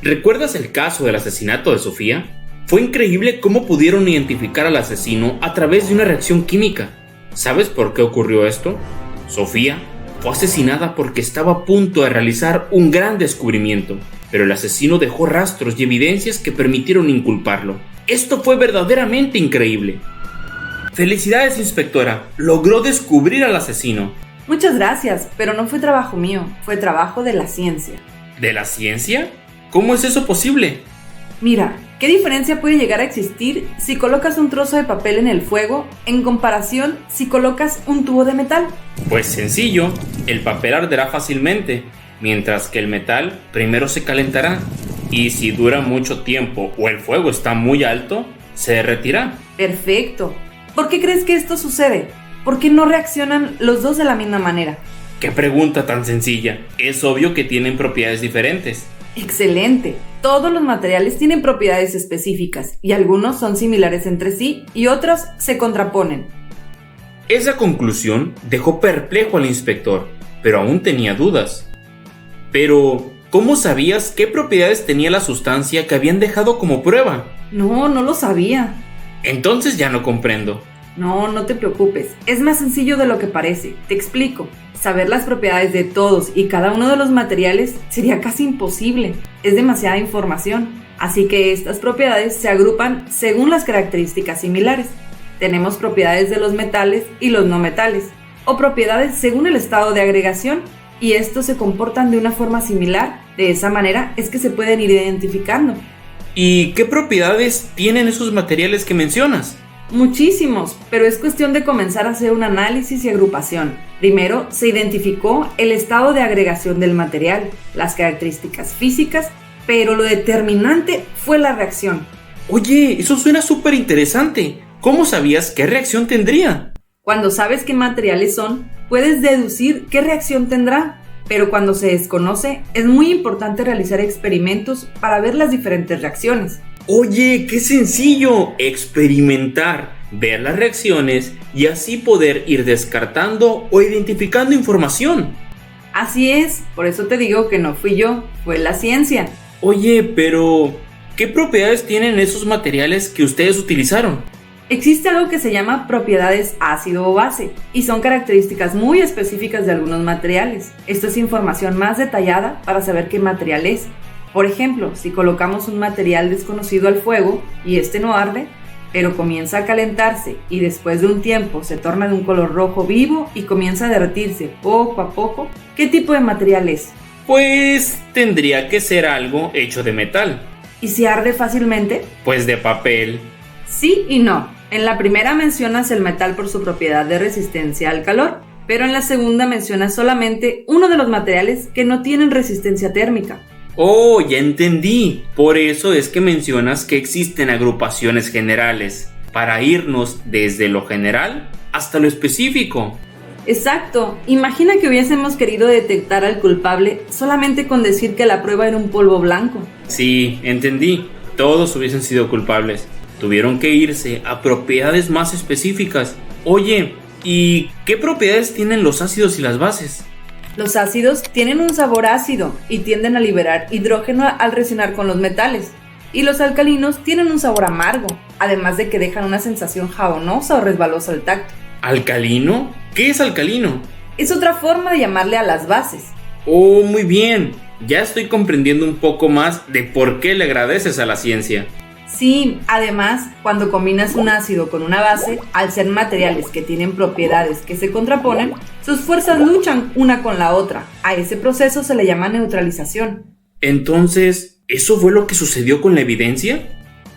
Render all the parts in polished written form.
¿Recuerdas el caso del asesinato de Sofía? Fue increíble cómo pudieron identificar al asesino a través de una reacción química. ¿Sabes por qué ocurrió esto? Sofía fue asesinada porque estaba a punto de realizar un gran descubrimiento, pero el asesino dejó rastros y evidencias que permitieron inculparlo. Esto fue verdaderamente increíble. ¡Felicidades, inspectora! Logró descubrir al asesino. Muchas gracias, pero no fue trabajo mío, fue trabajo de la ciencia. ¿De la ciencia? ¿Cómo es eso posible? Mira, ¿qué diferencia puede llegar a existir si colocas un trozo de papel en el fuego en comparación si colocas un tubo de metal? Pues sencillo, el papel arderá fácilmente, mientras que el metal primero se calentará, y si dura mucho tiempo o el fuego está muy alto, se derretirá. Perfecto. ¿Por qué crees que esto sucede? ¿Por qué no reaccionan los dos de la misma manera? ¡Qué pregunta tan sencilla! Es obvio que tienen propiedades diferentes. ¡Excelente! Todos los materiales tienen propiedades específicas y algunos son similares entre sí y otros se contraponen. Esa conclusión dejó perplejo al inspector, pero aún tenía dudas. Pero, ¿cómo sabías qué propiedades tenía la sustancia que habían dejado como prueba? No lo sabía. Entonces ya no comprendo. No te preocupes, es más sencillo de lo que parece. Te explico. Saber las propiedades de todos y cada uno de los materiales sería casi imposible. Es demasiada información. Así que estas propiedades se agrupan según las características similares. Tenemos propiedades de los metales y los no metales, o propiedades según el estado de agregación, y estos se comportan de una forma similar. De esa manera es que se pueden ir identificando. ¿Y qué propiedades tienen esos materiales que mencionas? Muchísimos, pero es cuestión de comenzar a hacer un análisis y agrupación. Primero, se identificó el estado de agregación del material, las características físicas, pero lo determinante fue la reacción. Oye, eso suena súper interesante. ¿Cómo sabías qué reacción tendría? Cuando sabes qué materiales son, puedes deducir qué reacción tendrá, pero cuando se desconoce, es muy importante realizar experimentos para ver las diferentes reacciones. Oye, qué sencillo, experimentar, ver las reacciones y así poder ir descartando o identificando información. Así es, por eso te digo que no fui yo, fue la ciencia. Oye, pero ¿qué propiedades tienen esos materiales que ustedes utilizaron? Existe algo que se llama propiedades ácido o base y son características muy específicas de algunos materiales. Esto es información más detallada para saber qué material es. Por ejemplo, si colocamos un material desconocido al fuego y este no arde, pero comienza a calentarse y después de un tiempo se torna de un color rojo vivo y comienza a derretirse poco a poco, ¿qué tipo de material es? Pues tendría que ser algo hecho de metal. ¿Y si arde fácilmente? Pues de papel. Sí y no. En la primera mencionas el metal por su propiedad de resistencia al calor, pero en la segunda mencionas solamente uno de los materiales que no tienen resistencia térmica. Oh, ya entendí. Por eso es que mencionas que existen agrupaciones generales, para irnos desde lo general hasta lo específico. Exacto. Imagina que hubiésemos querido detectar al culpable solamente con decir que la prueba era un polvo blanco. Sí, entendí. Todos hubiesen sido culpables. Tuvieron que irse a propiedades más específicas. Oye, ¿y qué propiedades tienen los ácidos y las bases? Los ácidos tienen un sabor ácido y tienden a liberar hidrógeno al reaccionar con los metales. Y los alcalinos tienen un sabor amargo, además de que dejan una sensación jabonosa o resbalosa al tacto. ¿Alcalino? ¿Qué es alcalino? Es otra forma de llamarle a las bases. Oh, muy bien. Ya estoy comprendiendo un poco más de por qué le agradeces a la ciencia. Sí, además, cuando combinas un ácido con una base, al ser materiales que tienen propiedades que se contraponen, sus fuerzas luchan una con la otra. A ese proceso se le llama neutralización. Entonces, ¿eso fue lo que sucedió con la evidencia?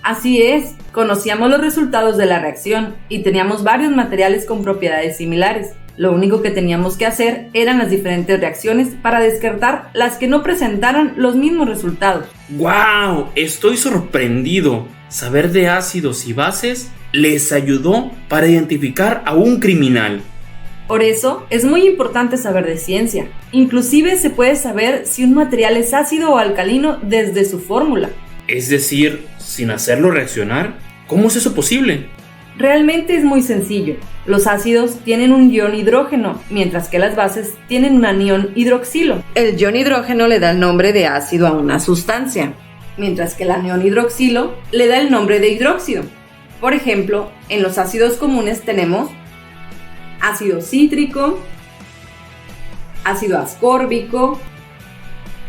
Así es, conocíamos los resultados de la reacción y teníamos varios materiales con propiedades similares. Lo único que teníamos que hacer eran las diferentes reacciones para descartar las que no presentaran los mismos resultados. ¡Guau! Estoy sorprendido. Saber de ácidos y bases les ayudó para identificar a un criminal. Por eso, es muy importante saber de ciencia. Inclusive se puede saber si un material es ácido o alcalino desde su fórmula. Es decir, sin hacerlo reaccionar. ¿Cómo es eso posible? Realmente es muy sencillo. Los ácidos tienen un ion hidrógeno, mientras que las bases tienen un anión hidroxilo. El ion hidrógeno le da el nombre de ácido a una sustancia. mientras que el anión hidroxilo le da el nombre de hidróxido. Por ejemplo, en los ácidos comunes tenemos ácido cítrico, ácido ascórbico,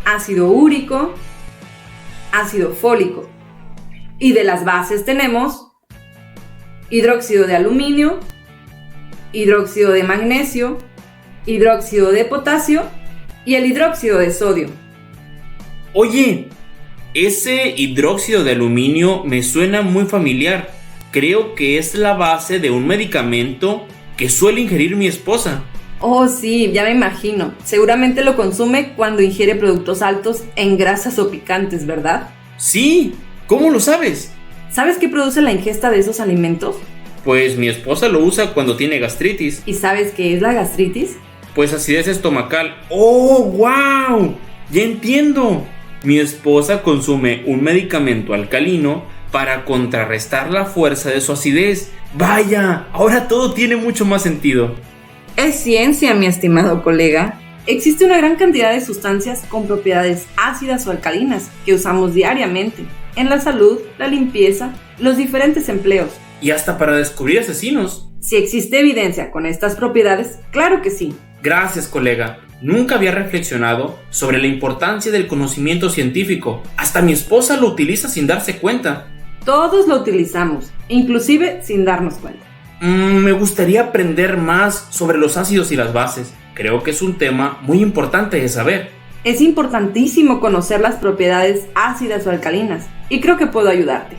ácido úrico, ácido fólico. Y de las bases tenemos hidróxido de aluminio, hidróxido de magnesio, hidróxido de potasio y el hidróxido de sodio. Oye, ese hidróxido de aluminio me suena muy familiar. Creo que es la base de un medicamento que suele ingerir mi esposa. Oh, sí, ya me imagino. Seguramente lo consume cuando ingiere productos altos en grasas o picantes, ¿verdad? Sí, ¿cómo lo sabes? ¿Sabes qué produce la ingesta de esos alimentos? Pues mi esposa lo usa cuando tiene gastritis. ¿Y sabes qué es la gastritis? Pues acidez estomacal. ¡Oh, wow! Ya entiendo. Mi esposa consume un medicamento alcalino para contrarrestar la fuerza de su acidez. ¡Vaya! Ahora todo tiene mucho más sentido. Es ciencia, mi estimado colega. Existe una gran cantidad de sustancias con propiedades ácidas o alcalinas que usamos diariamente en la salud, la limpieza, los diferentes empleos. Y hasta para descubrir asesinos. Si existe evidencia con estas propiedades, claro que sí. Gracias, colega. Nunca había reflexionado sobre la importancia del conocimiento científico. Hasta mi esposa lo utiliza sin darse cuenta. Todos lo utilizamos, inclusive sin darnos cuenta. Me gustaría aprender más sobre los ácidos y las bases. Creo que es un tema muy importante de saber. Es importantísimo conocer las propiedades ácidas o alcalinas, y creo que puedo ayudarte.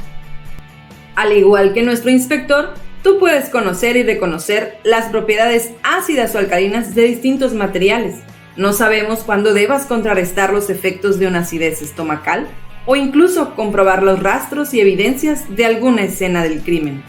Al igual que nuestro inspector, tú puedes conocer y reconocer las propiedades ácidas o alcalinas de distintos materiales. No sabemos cuándo debas contrarrestar los efectos de una acidez estomacal o incluso comprobar los rastros y evidencias de alguna escena del crimen.